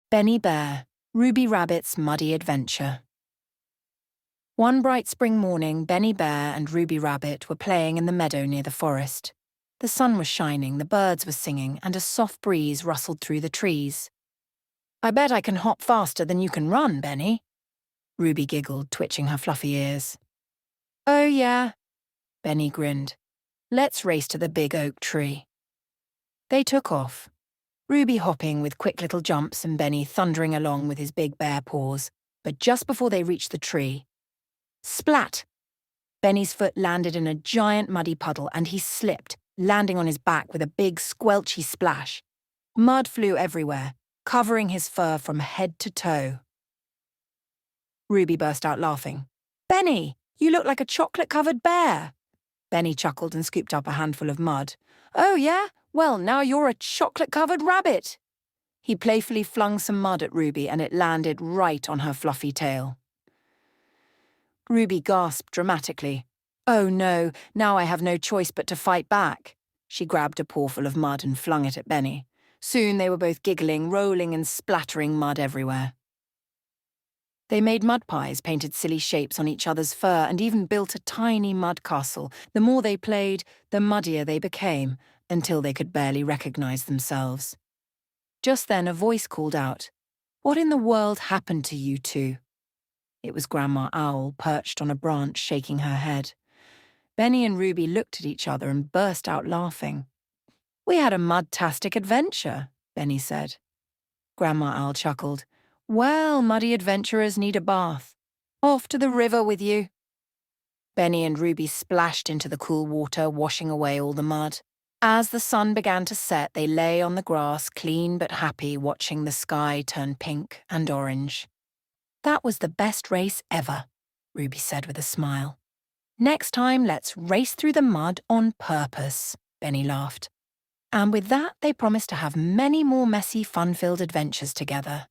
Benny Bear, Ruby Rabbit's Muddy Adventure. One bright spring morning, Benny Bear and Ruby Rabbit were playing in the meadow near the forest. The sun was shining, the birds were singing, and a soft breeze rustled through the trees. "I bet I can hop faster than you can run, Benny," Ruby giggled, twitching her fluffy ears. "Oh, yeah," Benny grinned. "Let's race to the big oak tree." They took off, Ruby hopping with quick little jumps and Benny thundering along with his big bare paws. But just before they reached the tree, splat! Benny's foot landed in a giant muddy puddle and he slipped, landing on his back with a big squelchy splash. Mud flew everywhere, covering his fur from head to toe. Ruby burst out laughing. "Benny, you look like a chocolate-covered bear." Benny chuckled and scooped up a handful of mud. "Oh, yeah? Well, now you're a chocolate-covered rabbit." He playfully flung some mud at Ruby and it landed right on her fluffy tail. Ruby gasped dramatically. "Oh no, now I have no choice but to fight back." She grabbed a pawful of mud and flung it at Benny. Soon they were both giggling, rolling and splattering mud everywhere. They made mud pies, painted silly shapes on each other's fur, and even built a tiny mud castle. The more they played, the muddier they became, until they could barely recognize themselves. Just then a voice called out, "What in the world happened to you two?" It was Grandma Owl, perched on a branch, shaking her head. Benny and Ruby looked at each other and burst out laughing. "We had a mud-tastic adventure," Benny said. Grandma Owl chuckled. "Well, muddy adventurers need a bath. Off to the river with you." Benny and Ruby splashed into the cool water, washing away all the mud. As the sun began to set, they lay on the grass, clean but happy, watching the sky turn pink and orange. "That was the best race ever," Ruby said with a smile. "Next time, let's race through the mud on purpose," Benny laughed. And with that, they promised to have many more messy, fun-filled adventures together.